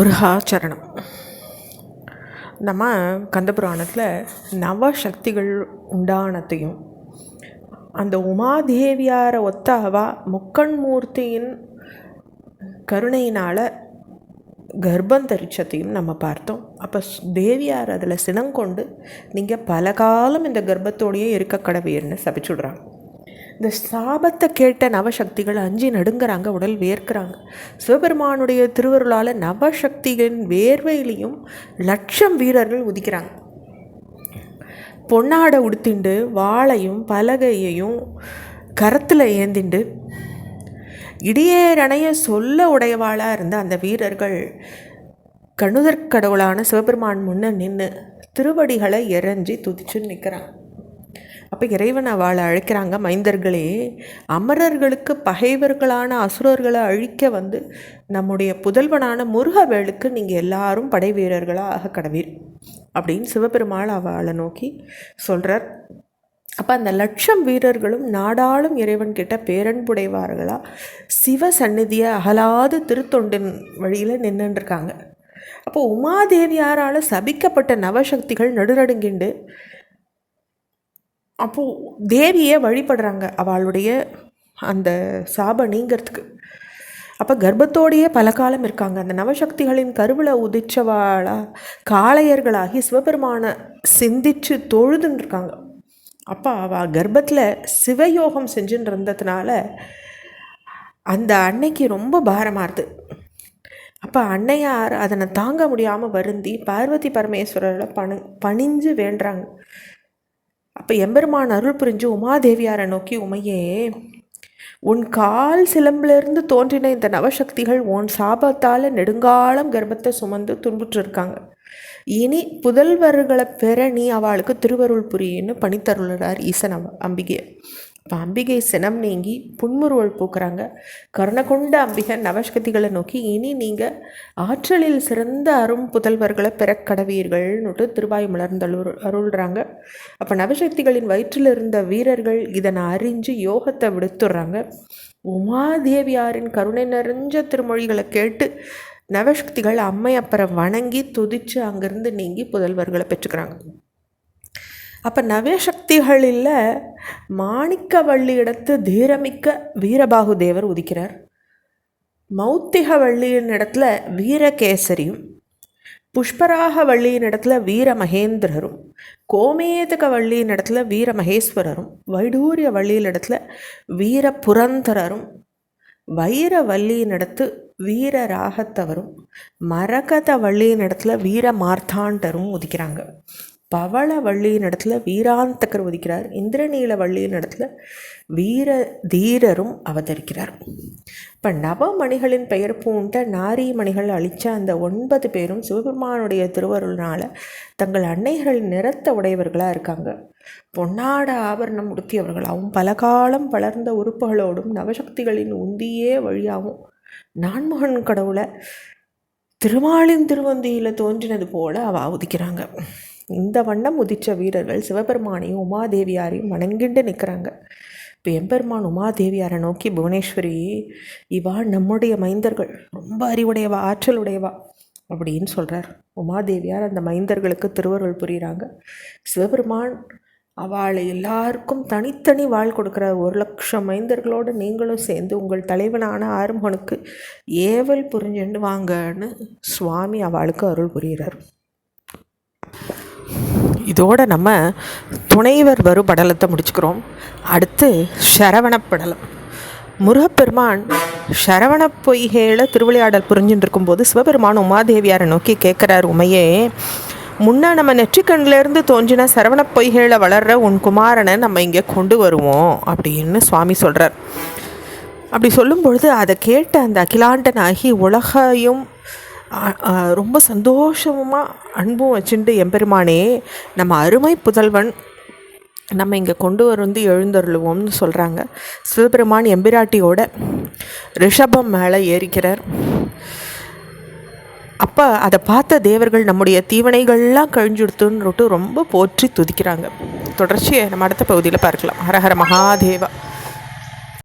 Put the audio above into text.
முருகாச்சரணம். நம்ம கந்தபுராணத்தில் நவசக்திகள் உண்டானத்தையும் அந்த உமாதேவியாரை ஒத்த அவா முக்கண்மூர்த்தியின் கருணையினால் கர்ப்பம் தரிச்சத்தையும் நம்ம பார்த்தோம். அப்போ தேவியார் அதில் சினங்கொண்டு நீங்கள் பல காலம் இந்த கர்ப்பத்தோடையே இருக்க கடவுன்னு சபிச்சுடுறாங்க. இந்த சாபத்தை கேட்ட நவசக்திகள் அஞ்சி நடுங்கிறாங்க, உடல் வேர்க்கிறாங்க. சிவபெருமானுடைய திருவருளால் நவசக்திகளின் வேர்வையிலையும் லட்சம் வீரர்கள் உதிக்கிறாங்க. பொன்னாடை உடுத்திண்டு வாளையும் பலகையையும் கரத்தில் ஏந்திண்டு இடியேரணைய சொல்ல உடையவாளாக இருந்த அந்த வீரர்கள் கண்ணுதற்கடவுளான சிவபெருமான் முன்ன நின்று திருவடிகளை இறைஞ்சி துதிச்சு நிற்கிறாங்க. அப்போ இறைவன் அவளை அழைக்கிறாங்க, மைந்தர்களே, அமரர்களுக்கு பகைவர்களான அசுரர்களை அழிக்க வந்து நம்முடைய புதல்வனான முருகவேளுக்கு நீங்கள் எல்லாரும் படை வீரர்களாக ஆக கடவீர் அப்படின்னு சிவபெருமாள் அவளை நோக்கி சொல்கிறார். அப்போ அந்த லட்சம் வீரர்களும் நாடாளும் இறைவன்கிட்ட பேரன்புடைவார்களாக சிவ சந்நிதியை அகலாது திருத்தொண்டின் வழியில் நின்றுருக்காங்க. அப்போ உமாதேவியாரால் சபிக்கப்பட்ட நவசக்திகள் நடுநடுங்கிண்டு அப்போது தேவியை வழிபடுறாங்க அவளுடைய அந்த சாபம் நீங்கிறதுக்கு. அப்போ கர்ப்பத்தோடையே பல காலம் இருக்காங்க. அந்த நவசக்திகளின் கருவில் உதிச்சவாளா காளையர்களாகி சிவபெருமானை சிந்திச்சு தொழுதுன்னு இருக்காங்க. அப்போ அவள் கர்ப்பத்தில் சிவயோகம் செஞ்சுன்னு இருந்ததுனால அந்த அன்னைக்கு ரொம்ப பாரமாகுது. அப்போ அன்னையார் அதனை தாங்க முடியாமல் வருந்தி பார்வதி பரமேஸ்வரரை பணிஞ்சு வேண்டுறாங்க. அப்போ எம்பெருமான் அருள் புரிஞ்சு உமாதேவியாரை நோக்கி, உமையே, உன் கால் சிலம்பிலிருந்து தோன்றின இந்த நவசக்திகள் உன் சாபத்தால் நெடுங்காலம் கர்ப்பத்தை சுமந்து துன்புற்றிருக்காங்க. இனி புதல்வர்களை பெற நீ அவளுக்கு திருவருள் புரியின்னு பணித்தருள்ளார் ஈசன் அம்பிகை. இப்போ அம்பிகை சினம் நீங்கி புன்முறுவல் பூக்குறாங்க. கருணை கொண்ட அம்பிகை நவசக்திகளை நோக்கி, இனி நீங்கள் ஆற்றலில் சிறந்த அரும் புதல்வர்களை பெற கடவீர்கள்னுட்டு திருவாய் மலர்ந்தல் அருள்றாங்க. அப்போ நவசக்திகளின் வயிற்றில் இருந்த வீரர்கள் இதனை அறிஞ்சு யோகத்தை விடுத்துடுறாங்க. உமாதேவியாரின் கருணை நிறைஞ்ச திருமொழிகளை கேட்டு நவசக்திகள் அம்மையப்பரை வணங்கி துதித்து அங்கேருந்து நீங்கி புதல்வர்களை பெற்றுக்கிறாங்க. அப்போ நவசக்திகளில் மாணிக்கவள்ளி இடத்து தீரமிக்க வீரபாகு தேவர் உதிக்கிறார். மௌத்திக வள்ளியின் இடத்துல வீரகேசரியும், புஷ்பராக வள்ளியின் இடத்துல வீரமகேந்திரரும், கோமேதக வள்ளியின் இடத்துல வீரமகேஸ்வரரும், வைடூரிய வள்ளியின் இடத்துல வீரபுரந்தரரும், வைரவல்லியின் இடத்து வீர ராகத்தவரும், மரகத வள்ளியின் இடத்துல வீர மார்த்தாண்டரும் உதிக்கிறாங்க. பவள வள்ளியின் இடத்துல வீராந்தகர் உதிக்கிறார். இந்திரநீல வள்ளியின் இடத்துல வீர தீரரும் அவதரிக்கிறார். இப்போ நவமணிகளின் பெயர் பூண்ட நாரிமணிகள் அளித்த அந்த 9 பேரும் சிவபெருமானுடைய திருவருள்னால் தங்கள் அன்னைகளின் நிறத்த உடையவர்களாக இருக்காங்க. பொன்னாட ஆபரணம் உடுத்தியவர்களாகவும் பல காலம் வளர்ந்த உறுப்புகளோடும் நவசக்திகளின் உந்தியே வழியாகவும் நான்முகன் கடவுளை திருமாலின் திருவந்தியில் தோன்றினது போல அவ உதிக்கிறாங்க. இந்த வண்ணம் உதித்த வீரர்கள் சிவபெருமானையும் உமாதேவியாரையும் வணங்கிண்டு நிற்கிறாங்க. இப்போ எம்பெருமான் உமாதேவியாரை நோக்கி, புவனேஸ்வரி, இவா நம்முடைய மைந்தர்கள், ரொம்ப அறிவுடையவா, ஆற்றலுடையவா அப்படின்னு சொல்கிறார். உமாதேவியார் அந்த மைந்தர்களுக்கு திருவருள் புரிகிறாங்க. சிவபெருமான் அவளை எல்லாருக்கும் தனித்தனி வாழ் கொடுக்குறார். 1,00,000 மைந்தர்களோடு நீங்களும் சேர்ந்து உங்கள் தலைவனான ஆறுமுகனுக்கு ஏவல் புரிஞ்சுண்டு வாங்கன்னு சுவாமி அவளுக்கு அருள் புரிகிறார். இதோடு நம்ம துணைவர் வரும் படலத்தை முடிச்சுக்கிறோம். அடுத்து சரவணப்படலம். முருகப்பெருமான் சரவண பொய்கையில் திருவிளையாடல் புரிஞ்சுட்டு இருக்கும்போது சிவபெருமான் உமாதேவியாரை நோக்கி கேட்குறார், உமையே, முன்னே நம்ம நெற்றிக்கண்ணிலேருந்து தோன்றின சரவண பொய்கையில் வளர்கிற உன் குமாரனை நம்ம இங்கே கொண்டு வருவோம் அப்படின்னு சுவாமி சொல்கிறார். அப்படி சொல்லும் பொழுது அதை கேட்ட அந்த அகிலாண்டனாகி உலகையும் ரொம்ப சந்தோஷமாக அன்பும் வச்சுட்டு, எம்பெருமானே, நம்ம அருமை புதல்வன் நம்ம இங்கே கொண்டு வந்து எழுந்தருளுவோம்னு சொல்கிறாங்க. சிவபெருமான் எம்பிராட்டியோட ரிஷபம் மேலே ஏறிக்கிறார். அப்போ அதை பார்த்த தேவர்கள் நம்முடைய தீவனைகள்லாம் கழிஞ்சுடுத்துன்னு ரொம்ப போற்றி துதிக்கிறாங்க. தொடர்ச்சியை நம்ம அடுத்த பகுதியில் பார்க்கலாம். ஹரஹர மகாதேவா.